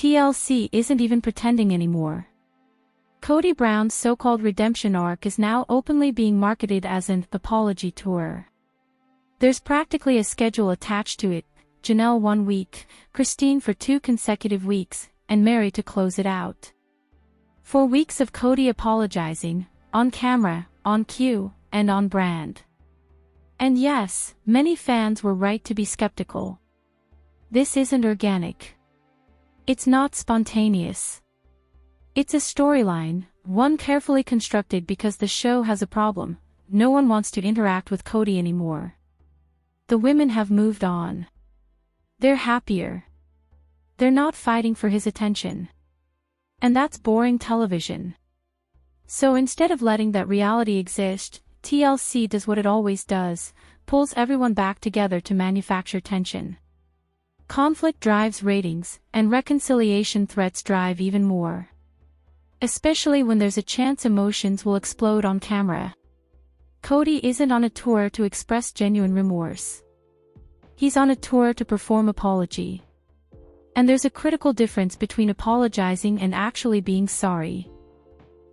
TLC isn't even pretending anymore. Kody Brown's so-called redemption arc is now openly being marketed as an apology tour. There's practically a schedule attached to it: Janelle 1 week, Christine for 2 consecutive weeks, and Mary to close it out. 4 weeks of Kody apologizing, on camera, on cue, and on brand. And yes, many fans were right to be skeptical. This isn't organic. It's not spontaneous. It's a storyline, one carefully constructed because the show has a problem: no one wants to interact with Kody anymore. The women have moved on. They're happier. They're not fighting for his attention. And that's boring television. So instead of letting that reality exist, TLC does what it always does: pulls everyone back together to manufacture tension. Conflict drives ratings, and reconciliation threats drive even more. Especially when there's a chance emotions will explode on camera. Kody isn't on a tour to express genuine remorse. He's on a tour to perform apology. And there's a critical difference between apologizing and actually being sorry.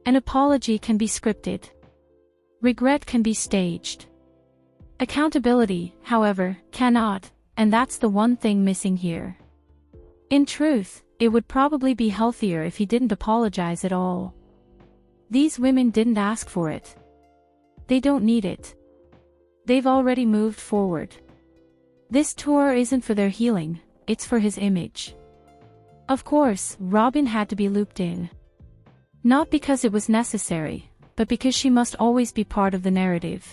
An apology can be scripted. Regret can be staged. Accountability, however, cannot, and that's the one thing missing here. In truth, it would probably be healthier if he didn't apologize at all. These women didn't ask for it. They don't need it. They've already moved forward. This tour isn't for their healing, it's for his image. Of course, Robyn had to be looped in. Not because it was necessary, but because she must always be part of the narrative.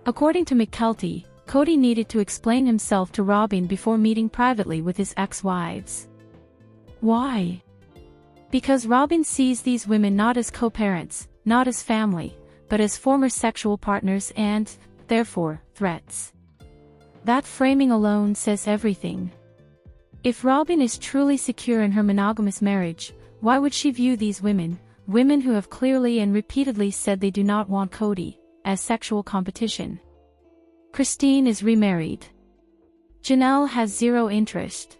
According to McKelty, Kody needed to explain himself to Robyn before meeting privately with his ex-wives. Why? Because Robyn sees these women not as co-parents, not as family, but as former sexual partners and, therefore, threats. That framing alone says everything. If Robyn is truly secure in her monogamous marriage, why would she view these women who have clearly and repeatedly said they do not want Kody, as sexual competition? Christine is remarried. Janelle has zero interest.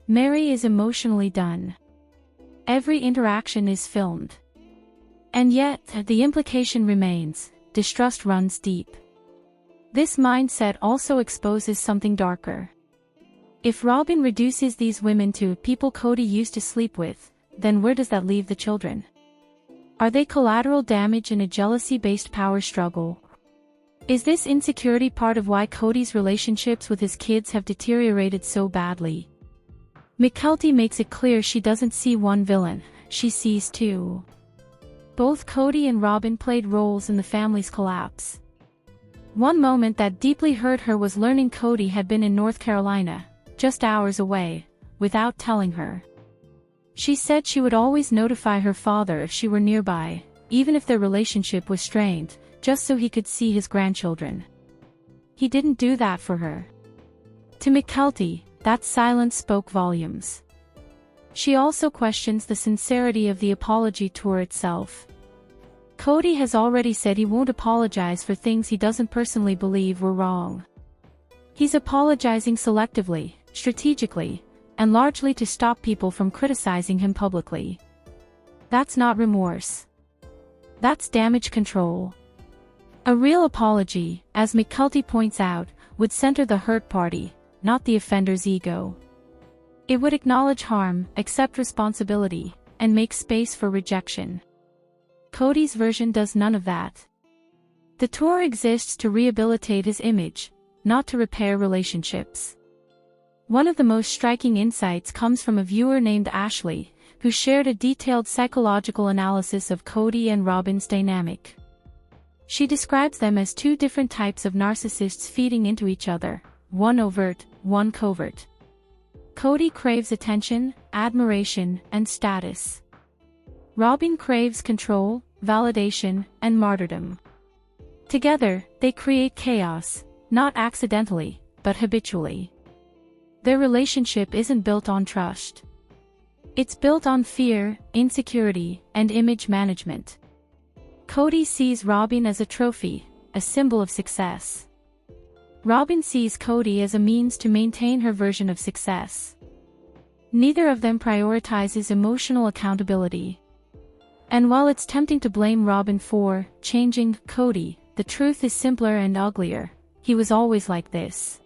Mary is emotionally done. Every interaction is filmed. And yet, the implication remains: distrust runs deep. This mindset also exposes something darker. If Robyn reduces these women to people Kody used to sleep with, then where does that leave the children? Are they collateral damage in a jealousy-based power struggle? Is this insecurity part of why Kody's relationships with his kids have deteriorated so badly? McKelty makes it clear she doesn't see one villain, she sees two. Both Kody and Robyn played roles in the family's collapse. One moment that deeply hurt her was learning Kody had been in North Carolina, just hours away, without telling her. She said she would always notify her father if she were nearby, even if their relationship was strained, just so he could see his grandchildren. He didn't do that for her. To McKelty, that silence spoke volumes. She also questions the sincerity of the apology tour itself. Kody has already said he won't apologize for things he doesn't personally believe were wrong. He's apologizing selectively, strategically, and largely to stop people from criticizing him publicly. That's not remorse. That's damage control. A real apology, as McKelty points out, would center the hurt party, not the offender's ego. It would acknowledge harm, accept responsibility, and make space for rejection. Kody's version does none of that. The tour exists to rehabilitate his image, not to repair relationships. One of the most striking insights comes from a viewer named Ashley, who shared a detailed psychological analysis of Kody and Robyn's dynamic. She describes them as two different types of narcissists feeding into each other, one overt, one covert. Kody craves attention, admiration, and status. Robyn craves control, validation, and martyrdom. Together, they create chaos, not accidentally, but habitually. Their relationship isn't built on trust. It's built on fear, insecurity, and image management. Kody sees Robyn as a trophy, a symbol of success. Robyn sees Kody as a means to maintain her version of success. Neither of them prioritizes emotional accountability. And while it's tempting to blame Robin for changing Kody, the truth is simpler and uglier. He was always like this.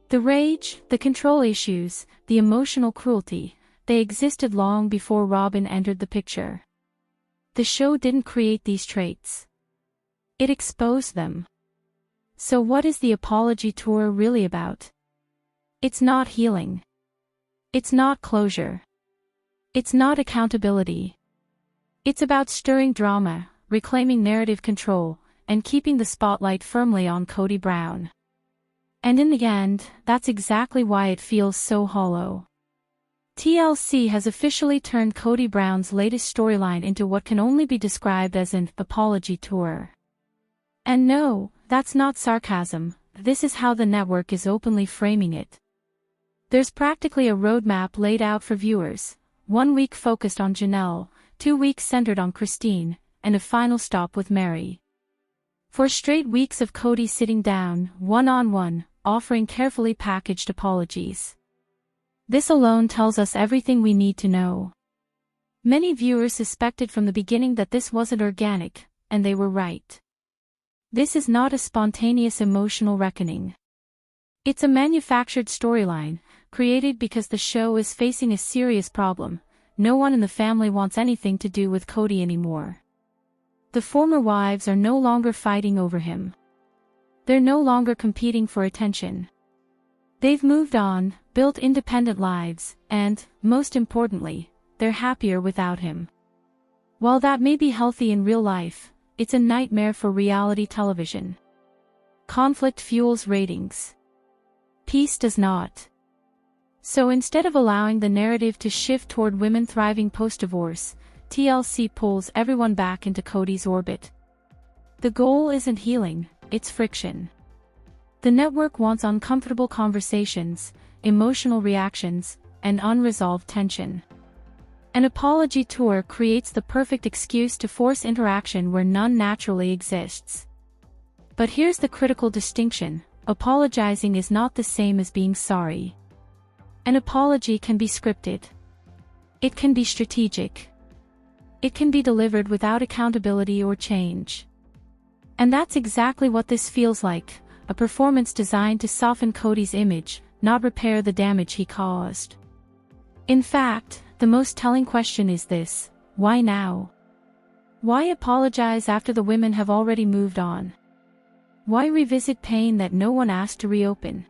The rage, the control issues, the emotional cruelty, they existed long before Robin entered the picture. The show didn't create these traits. It exposed them. So what is the apology tour really about? It's not healing. It's not closure. It's not accountability. It's about stirring drama, reclaiming narrative control, and keeping the spotlight firmly on Kody Brown. And in the end, that's exactly why it feels so hollow. TLC has officially turned Kody Brown's latest storyline into what can only be described as an apology tour. And no, that's not sarcasm, this is how the network is openly framing it. There's practically a roadmap laid out for viewers, 1 week focused on Janelle, 2 weeks centered on Christine, and a final stop with Mary. 4 straight weeks of Kody sitting down, one-on-one, offering carefully packaged apologies. This alone tells us everything we need to know. Many viewers suspected from the beginning that this wasn't organic, and they were right. This is not a spontaneous emotional reckoning. It's a manufactured storyline, created because the show is facing a serious problem. No one in the family wants anything to do with Kody anymore. The former wives are no longer fighting over him. They're no longer competing for attention. They've moved on, built independent lives, and, most importantly, they're happier without him. While that may be healthy in real life, it's a nightmare for reality television. Conflict fuels ratings. Peace does not. So instead of allowing the narrative to shift toward women thriving post-divorce, TLC pulls everyone back into Kody's orbit. The goal isn't healing, it's friction. The network wants uncomfortable conversations, emotional reactions, and unresolved tension. An apology tour creates the perfect excuse to force interaction where none naturally exists. But here's the critical distinction: apologizing is not the same as being sorry. An apology can be scripted. It can be strategic. It can be delivered without accountability or change. And that's exactly what this feels like, a performance designed to soften Kody's image, not repair the damage he caused. In fact, the most telling question is this: why now? Why apologize after the women have already moved on? Why revisit pain that no one asked to reopen?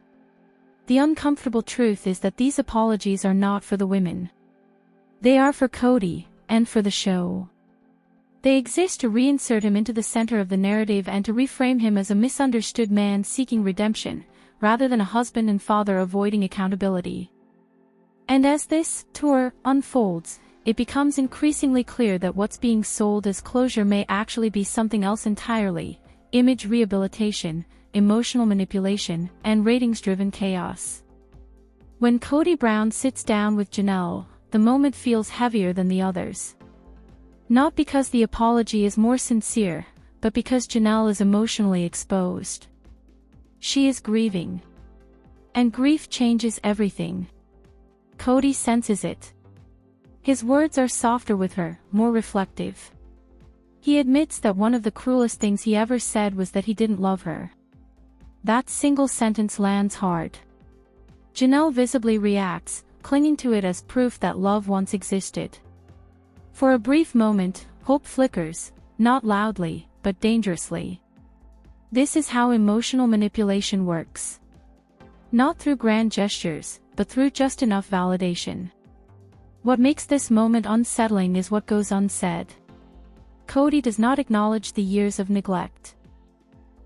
The uncomfortable truth is that these apologies are not for the women. They are for Kody, and for the show. They exist to reinsert him into the center of the narrative and to reframe him as a misunderstood man seeking redemption, rather than a husband and father avoiding accountability. And as this tour unfolds, it becomes increasingly clear that what's being sold as closure may actually be something else entirely: image rehabilitation, emotional manipulation, and ratings-driven chaos. When Kody Brown sits down with Janelle, the moment feels heavier than the others. Not because the apology is more sincere, but because Janelle is emotionally exposed. She is grieving. And grief changes everything. Kody senses it. His words are softer with her, more reflective. He admits that one of the cruelest things he ever said was that he didn't love her. That single sentence lands hard. Janelle visibly reacts, clinging to it as proof that love once existed. For a brief moment, hope flickers, not loudly, but dangerously. This is how emotional manipulation works. Not through grand gestures, but through just enough validation. What makes this moment unsettling is what goes unsaid. Kody does not acknowledge the years of neglect.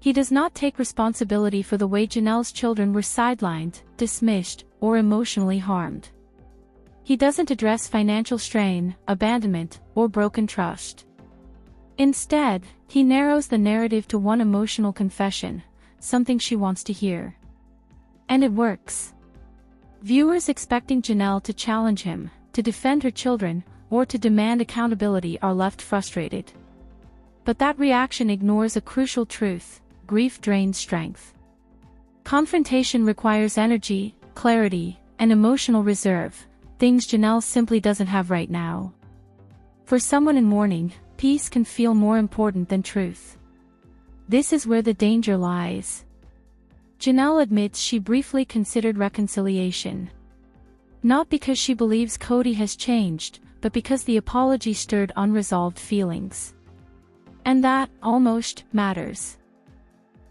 He does not take responsibility for the way Janelle's children were sidelined, dismissed, or emotionally harmed. He doesn't address financial strain, abandonment, or broken trust. Instead, he narrows the narrative to one emotional confession, something she wants to hear. And it works. Viewers expecting Janelle to challenge him, to defend her children, or to demand accountability are left frustrated. But that reaction ignores a crucial truth: grief drains strength. Confrontation requires energy, clarity, and emotional reserve. things Janelle simply doesn't have right now. For someone in mourning, peace can feel more important than truth. This is where the danger lies. Janelle admits she briefly considered reconciliation. Not because she believes Kody has changed, but because the apology stirred unresolved feelings. And that, almost, matters.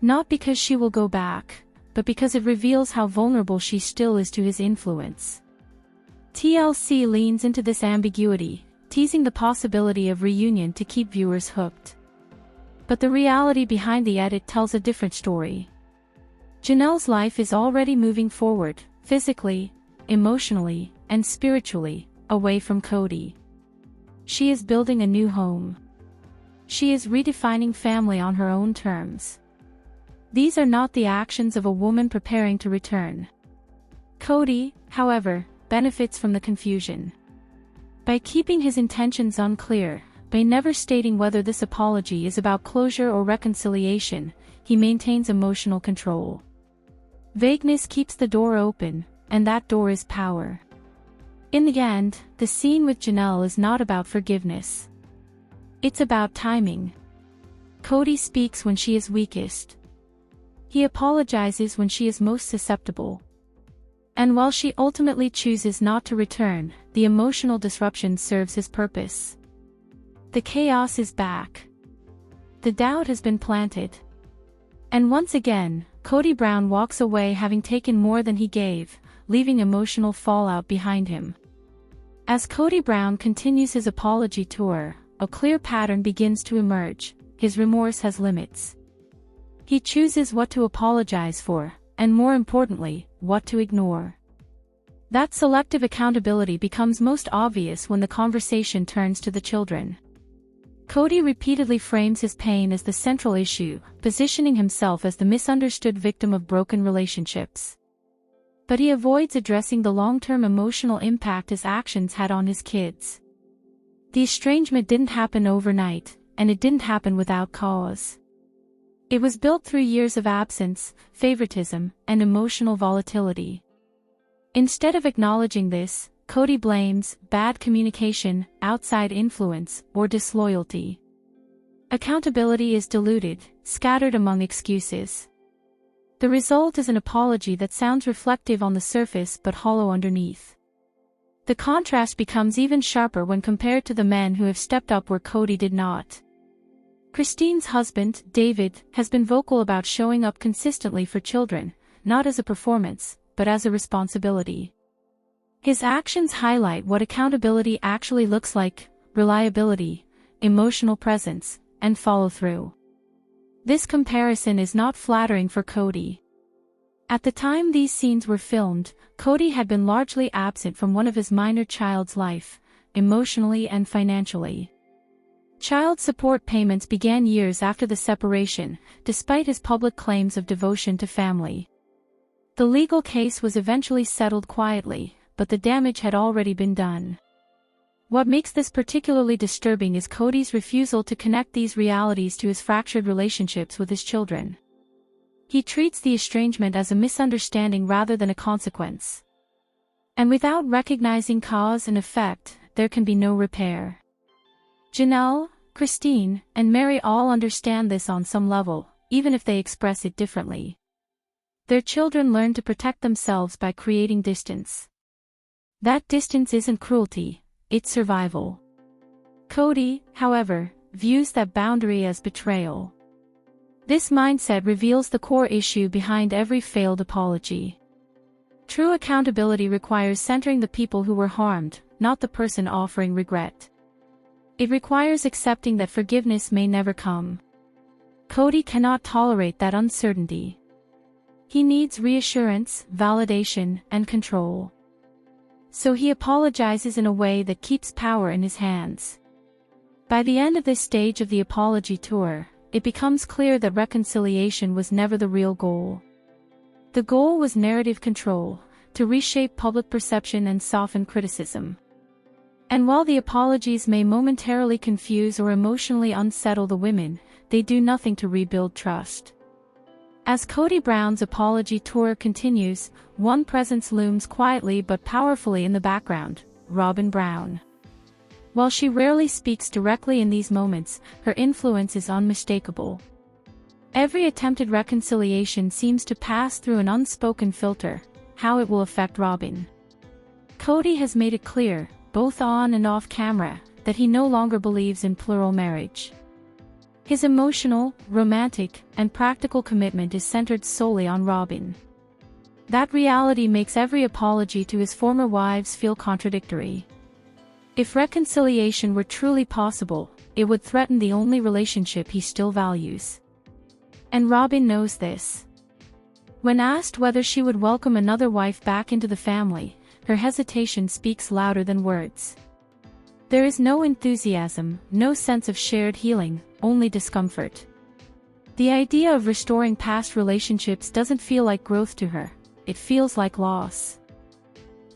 Not because she will go back, but because it reveals how vulnerable she still is to his influence. TLC leans into this ambiguity, teasing the possibility of reunion to keep viewers hooked. But the reality behind the edit tells a different story. Janelle's life is already moving forward, physically, emotionally, and spiritually, away from Kody. She is building a new home. She is redefining family on her own terms. These are not the actions of a woman preparing to return. Kody, however, benefits from the confusion. By keeping his intentions unclear, by never stating whether this apology is about closure or reconciliation, he maintains emotional control. Vagueness keeps the door open, and that door is power. In the end, the scene with Janelle is not about forgiveness. It's about timing. Kody speaks when she is weakest. He apologizes when she is most susceptible. And while she ultimately chooses not to return, the emotional disruption serves his purpose. The chaos is back. The doubt has been planted. And once again, Kody Brown walks away having taken more than he gave, leaving emotional fallout behind him. As Kody Brown continues his apology tour, a clear pattern begins to emerge. His remorse has limits. He chooses what to apologize for, and more importantly, what to ignore. That selective accountability becomes most obvious when the conversation turns to the children. Kody repeatedly frames his pain as the central issue, positioning himself as the misunderstood victim of broken relationships. But he avoids addressing the long-term emotional impact his actions had on his kids. The estrangement didn't happen overnight, and it didn't happen without cause. It was built through years of absence, favoritism, and emotional volatility. Instead of acknowledging this, Kody blames bad communication, outside influence, or disloyalty. Accountability is diluted, scattered among excuses. The result is an apology that sounds reflective on the surface but hollow underneath. The contrast becomes even sharper when compared to the men who have stepped up where Kody did not. Christine's husband, David, has been vocal about showing up consistently for children, not as a performance, but as a responsibility. His actions highlight what accountability actually looks like: reliability, emotional presence, and follow-through. This comparison is not flattering for Kody. At the time these scenes were filmed, Kody had been largely absent from one of his minor child's life, emotionally and financially. Child support payments began years after the separation, despite his public claims of devotion to family. The legal case was eventually settled quietly, but the damage had already been done. What makes this particularly disturbing is Kody's refusal to connect these realities to his fractured relationships with his children. He treats the estrangement as a misunderstanding rather than a consequence. And without recognizing cause and effect, there can be no repair. Janelle, Christine, and Mary all understand this on some level, even if they express it differently. Their children learn to protect themselves by creating distance. That distance isn't cruelty, it's survival. Kody, however, views that boundary as betrayal. This mindset reveals the core issue behind every failed apology. True accountability requires centering the people who were harmed, not the person offering regret. It requires accepting that forgiveness may never come. Kody cannot tolerate that uncertainty. He needs reassurance, validation, and control. So he apologizes in a way that keeps power in his hands. By the end of this stage of the apology tour, it becomes clear that reconciliation was never the real goal. The goal was narrative control, to reshape public perception and soften criticism. And while the apologies may momentarily confuse or emotionally unsettle the women, they do nothing to rebuild trust. As Kody Brown's apology tour continues, one presence looms quietly but powerfully in the background: Robyn Brown. While she rarely speaks directly in these moments, her influence is unmistakable. Every attempted reconciliation seems to pass through an unspoken filter: how it will affect Robyn. Kody has made it clear, both on and off camera, that he no longer believes in plural marriage. His emotional, romantic, and practical commitment is centered solely on Robyn. That reality makes every apology to his former wives feel contradictory. If reconciliation were truly possible, it would threaten the only relationship he still values. And Robyn knows this. When asked whether she would welcome another wife back into the family, her hesitation speaks louder than words. There is no enthusiasm, no sense of shared healing, only discomfort. The idea of restoring past relationships doesn't feel like growth to her, it feels like loss.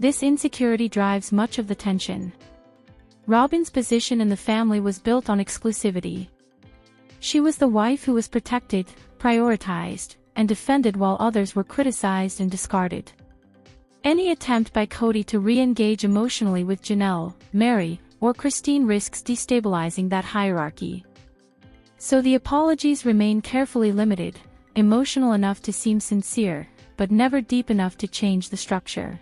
This insecurity drives much of the tension. Robyn's position in the family was built on exclusivity. She was the wife who was protected, prioritized, and defended while others were criticized and discarded. Any attempt by Kody to re-engage emotionally with Janelle, Meri, or Christine risks destabilizing that hierarchy. So the apologies remain carefully limited, emotional enough to seem sincere, but never deep enough to change the structure.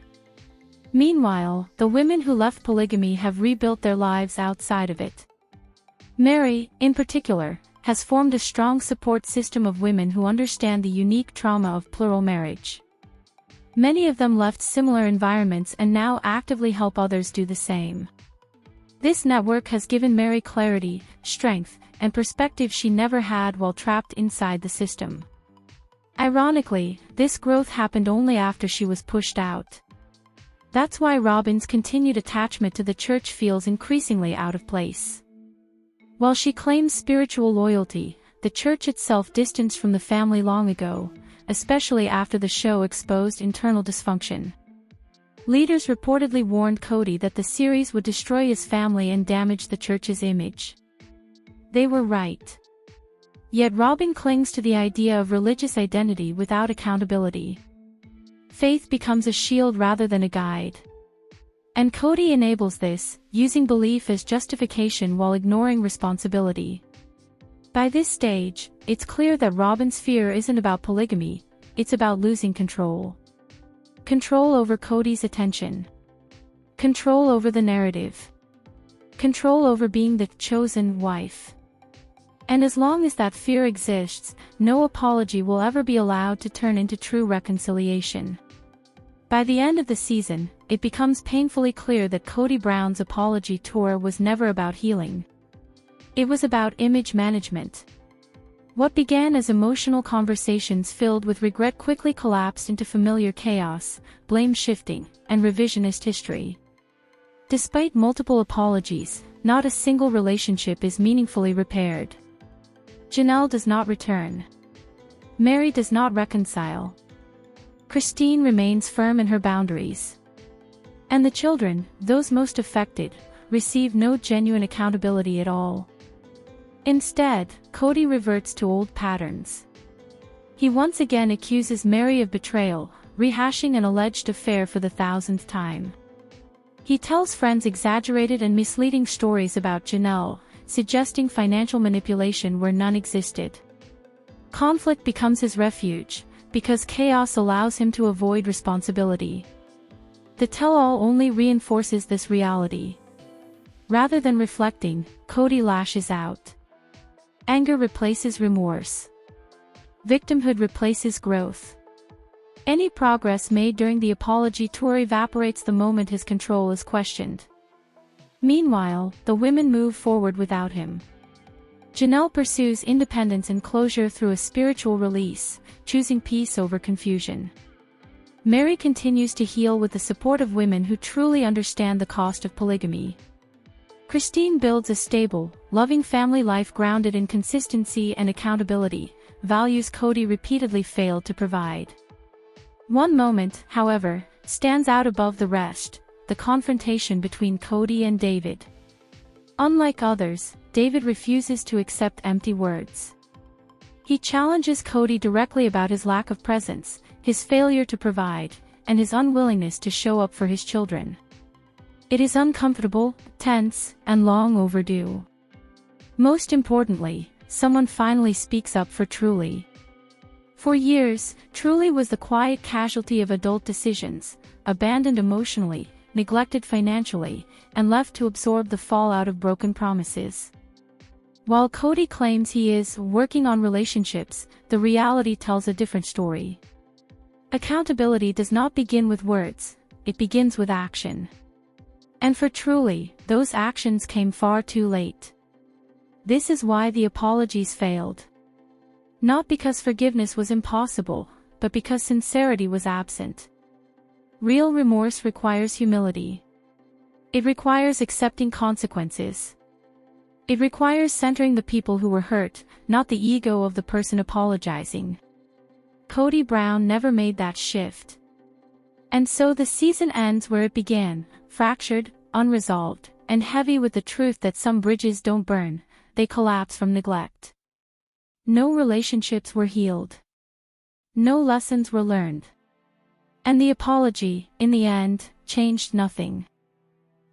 Meanwhile, the women who left polygamy have rebuilt their lives outside of it. Meri, in particular, has formed a strong support system of women who understand the unique trauma of plural marriage. Many of them left similar environments and now actively help others do the same. This network has given Meri clarity, strength, and perspective she never had while trapped inside the system. Ironically, this growth happened only after she was pushed out. That's why Robyn's continued attachment to the church feels increasingly out of place. While she claims spiritual loyalty, the church itself distanced from the family long ago, especially after the show exposed internal dysfunction. Leaders reportedly warned Kody that the series would destroy his family and damage the church's image. They were right. Yet Robyn clings to the idea of religious identity without accountability. Faith becomes a shield rather than a guide. And Kody enables this, using belief as justification while ignoring responsibility. By this stage, it's clear that Robyn's fear isn't about polygamy, it's about losing control. Control over Kody's attention. Control over the narrative. Control over being the chosen wife. And as long as that fear exists, no apology will ever be allowed to turn into true reconciliation. By the end of the season, it becomes painfully clear that Kody Brown's apology tour was never about healing. It was about image management. What began as emotional conversations filled with regret quickly collapsed into familiar chaos, blame shifting, and revisionist history. Despite multiple apologies, not a single relationship is meaningfully repaired. Janelle does not return. Meri does not reconcile. Christine remains firm in her boundaries. And the children, those most affected, receive no genuine accountability at all. Instead, Kody reverts to old patterns. He once again accuses Meri of betrayal, rehashing an alleged affair for the 1000th time. He tells friends exaggerated and misleading stories about Janelle, suggesting financial manipulation where none existed. Conflict becomes his refuge, because chaos allows him to avoid responsibility. The tell-all only reinforces this reality. Rather than reflecting, Kody lashes out. Anger replaces remorse. Victimhood replaces growth. Any progress made during the apology tour evaporates the moment his control is questioned. Meanwhile, the women move forward without him. Janelle pursues independence and closure through a spiritual release, choosing peace over confusion. Meri continues to heal with the support of women who truly understand the cost of polygamy. Christine builds a stable, loving family life grounded in consistency and accountability, values Kody repeatedly failed to provide. One moment, however, stands out above the rest: the confrontation between Kody and David. Unlike others, David refuses to accept empty words. He challenges Kody directly about his lack of presence, his failure to provide, and his unwillingness to show up for his children. It is uncomfortable, tense, and long overdue. Most importantly, someone finally speaks up for Truly. For years, Truly was the quiet casualty of adult decisions, abandoned emotionally, neglected financially, and left to absorb the fallout of broken promises. While Kody claims he is working on relationships, the reality tells a different story. Accountability does not begin with words, it begins with action. And for Truly, those actions came far too late. This is why the apologies failed. Not because forgiveness was impossible, but because sincerity was absent. Real remorse requires humility. It requires accepting consequences. It requires centering the people who were hurt, not the ego of the person apologizing. Kody Brown never made that shift. And so the season ends where it began, fractured, unresolved, and heavy with the truth that some bridges don't burn, they collapse from neglect. No relationships were healed. No lessons were learned. And the apology, in the end, changed nothing.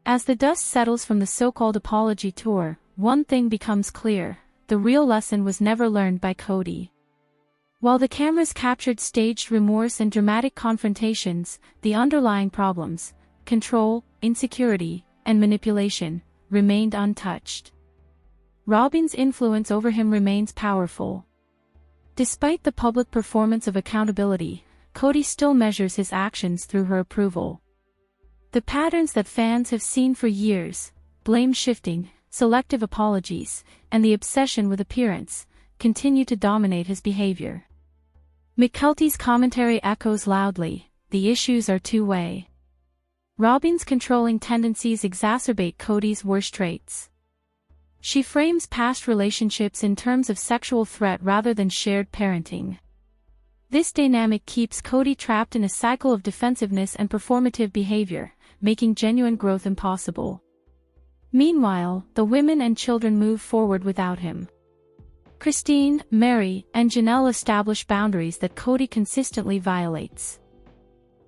As the dust settles from the so-called apology tour, one thing becomes clear: the real lesson was never learned by Kody. While the cameras captured staged remorse and dramatic confrontations, the underlying problems, control, insecurity, and manipulation, remained untouched. Robyn's influence over him remains powerful. Despite the public performance of accountability, Kody still measures his actions through her approval. The patterns that fans have seen for years, blame shifting, selective apologies, and the obsession with appearance, continue to dominate his behavior. McKelty's commentary echoes loudly: the issues are two-way. Robyn's controlling tendencies exacerbate Kody's worst traits. She frames past relationships in terms of sexual threat rather than shared parenting. This dynamic keeps Kody trapped in a cycle of defensiveness and performative behavior, making genuine growth impossible. Meanwhile, the women and children move forward without him. Christine, Mary, and Janelle establish boundaries that Kody consistently violates.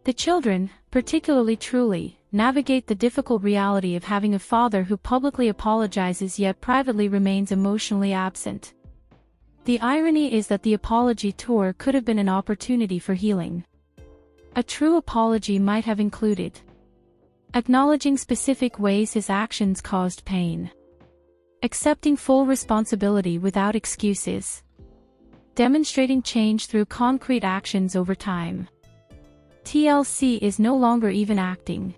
The children, particularly Truly, navigate the difficult reality of having a father who publicly apologizes yet privately remains emotionally absent. The irony is that the apology tour could have been an opportunity for healing. A true apology might have included acknowledging specific ways his actions caused pain, accepting full responsibility without excuses, demonstrating change through concrete actions over time. TLC is no longer even acting.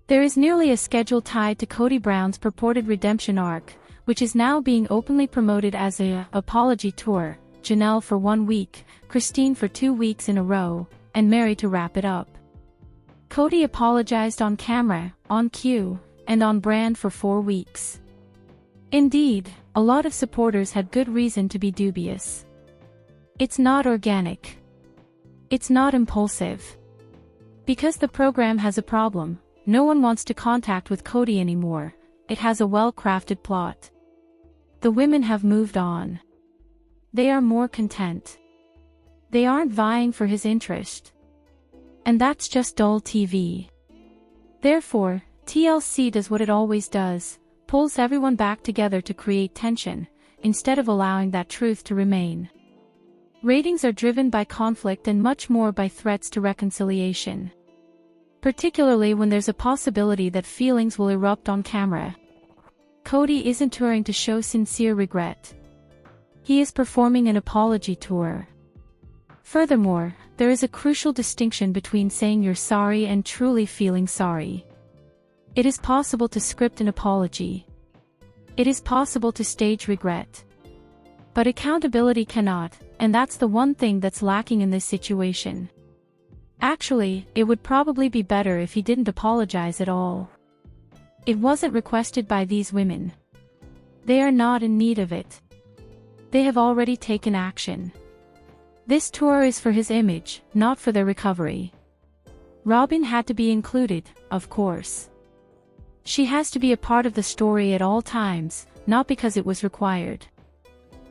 There is nearly a schedule tied to Kody Brown's purported redemption arc, which is now being openly promoted as a apology tour: Janelle for 1 week, Christine for 2 weeks in a row, and Mary to wrap it up. Kody apologized on camera, on cue, and on brand for 4 weeks. Indeed, a lot of supporters had good reason to be dubious. It's not organic. It's not impulsive. Because the program has a problem, no one wants to contact with Kody anymore. It has a well-crafted plot. The women have moved on. They are more content. They aren't vying for his interest. And that's just dull TV. Therefore, TLC does what it always does: pulls everyone back together to create tension, instead of allowing that truth to remain. Ratings are driven by conflict and much more by threats to reconciliation. Particularly when there's a possibility that feelings will erupt on camera. Kody isn't touring to show sincere regret. He is performing an apology tour. Furthermore, there is a crucial distinction between saying you're sorry and truly feeling sorry. It is possible to script an apology. It is possible to stage regret. But accountability cannot, and that's the one thing that's lacking in this situation. Actually, it would probably be better if he didn't apologize at all. It wasn't requested by these women. They are not in need of it. They have already taken action. This tour is for his image, not for their recovery. Robyn had to be included, of course. She has to be a part of the story at all times, not because it was required.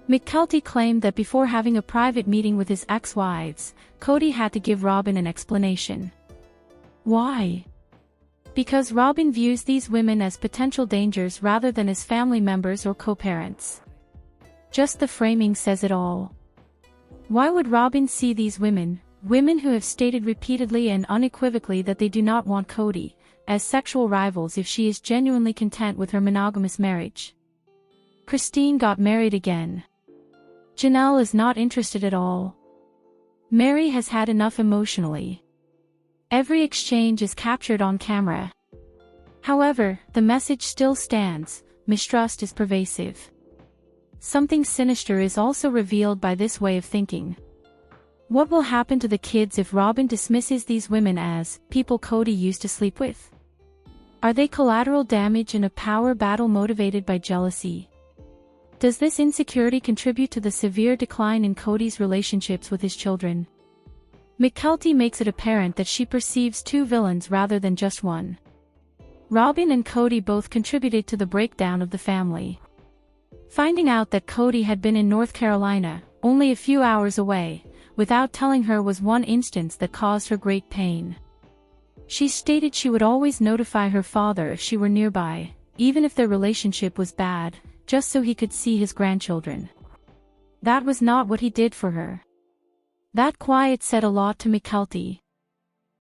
McKelty claimed that before having a private meeting with his ex-wives, Kody had to give Robin an explanation. Why? Because Robin views these women as potential dangers rather than as family members or co-parents. Just the framing says it all. Why would Robin see these women who have stated repeatedly and unequivocally that they do not want Kody, as sexual rivals if she is genuinely content with her monogamous marriage? Christine got married again. Janelle is not interested at all. Mary has had enough emotionally. Every exchange is captured on camera. However, the message still stands: mistrust is pervasive. Something sinister is also revealed by this way of thinking. What will happen to the kids if Robin dismisses these women as people Kody used to sleep with? Are they collateral damage in a power battle motivated by jealousy? Does this insecurity contribute to the severe decline in Kody's relationships with his children? McKelty makes it apparent that she perceives two villains rather than just one. Robin and Kody both contributed to the breakdown of the family. Finding out that Kody had been in North Carolina, only a few hours away, without telling her was one instance that caused her great pain. She stated she would always notify her father if she were nearby, even if their relationship was bad, just so he could see his grandchildren. That was not what he did for her. That quiet said a lot to McKelty.